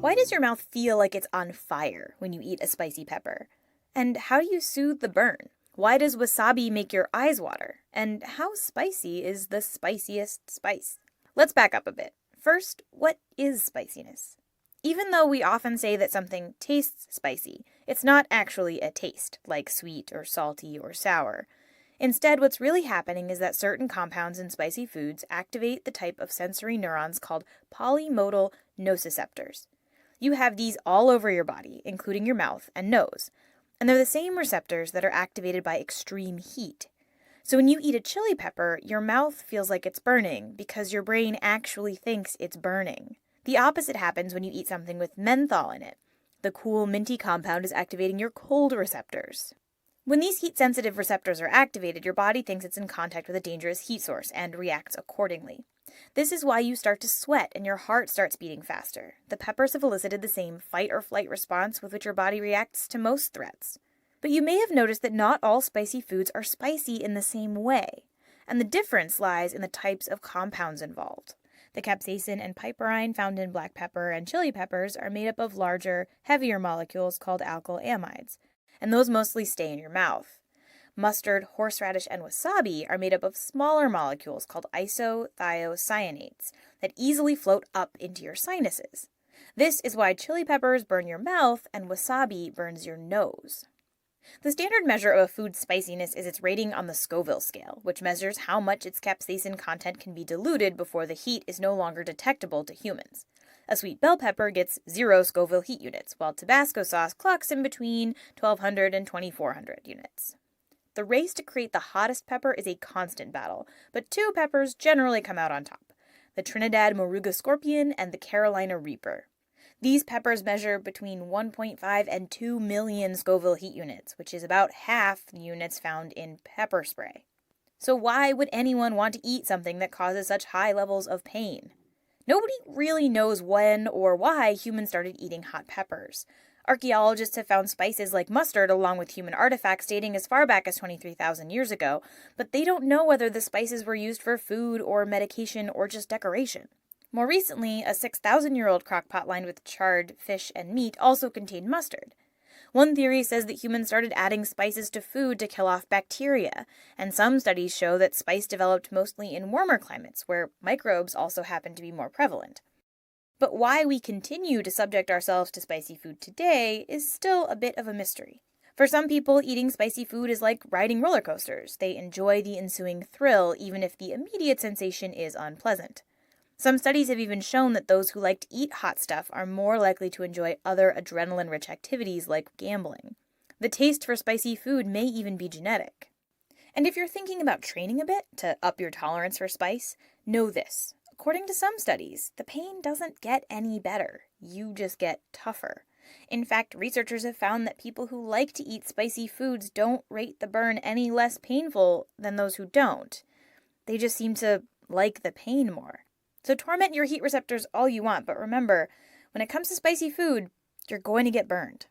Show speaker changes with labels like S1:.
S1: Why does your mouth feel like it's on fire when you eat a spicy pepper? And how do you soothe the burn? Why does wasabi make your eyes water? And how spicy is the spiciest spice? Let's back up a bit. First, what is spiciness? Even though we often say that something tastes spicy, it's not actually a taste, like sweet or salty or sour. Instead, what's really happening is that certain compounds in spicy foods activate the type of sensory neurons called polymodal nociceptors. You have these all over your body, including your mouth and nose, and they're the same receptors that are activated by extreme heat. So when you eat a chili pepper, your mouth feels like it's burning because your brain actually thinks it's burning. The opposite happens when you eat something with menthol in it. The cool, minty compound is activating your cold receptors. When these heat-sensitive receptors are activated, your body thinks it's in contact with a dangerous heat source and reacts accordingly. This is why you start to sweat and your heart starts beating faster. The peppers have elicited the same fight-or-flight response with which your body reacts to most threats. But you may have noticed that not all spicy foods are spicy in the same way, and the difference lies in the types of compounds involved. The capsaicin and piperine found in black pepper and chili peppers are made up of larger, heavier molecules called alkyl amides, and those mostly stay in your mouth. Mustard, horseradish, and wasabi are made up of smaller molecules called isothiocyanates that easily float up into your sinuses. This is why chili peppers burn your mouth and wasabi burns your nose. The standard measure of a food's spiciness is its rating on the Scoville scale, which measures how much its capsaicin content can be diluted before the heat is no longer detectable to humans. A sweet bell pepper gets 0 Scoville heat units, while Tabasco sauce clocks in between 1,200 and 2,400 units. The race to create the hottest pepper is a constant battle, but 2 peppers generally come out on top: the Trinidad Moruga Scorpion and the Carolina Reaper. These peppers measure between 1.5 and 2 million Scoville heat units, which is about half the units found in pepper spray. So why would anyone want to eat something that causes such high levels of pain? Nobody really knows when or why humans started eating hot peppers. Archaeologists have found spices like mustard along with human artifacts dating as far back as 23,000 years ago, but they don't know whether the spices were used for food or medication or just decoration. More recently, a 6,000-year-old crock-pot lined with charred fish and meat also contained mustard. One theory says that humans started adding spices to food to kill off bacteria, and some studies show that spice developed mostly in warmer climates, where microbes also happen to be more prevalent. But why we continue to subject ourselves to spicy food today is still a bit of a mystery. For some people, eating spicy food is like riding roller coasters. They enjoy the ensuing thrill, even if the immediate sensation is unpleasant. Some studies have even shown that those who like to eat hot stuff are more likely to enjoy other adrenaline-rich activities like gambling. The taste for spicy food may even be genetic. And if you're thinking about training a bit to up your tolerance for spice, know this. According to some studies, the pain doesn't get any better. You just get tougher. In fact, researchers have found that people who like to eat spicy foods don't rate the burn any less painful than those who don't. They just seem to like the pain more. So torment your heat receptors all you want, but remember, when it comes to spicy food, you're going to get burned.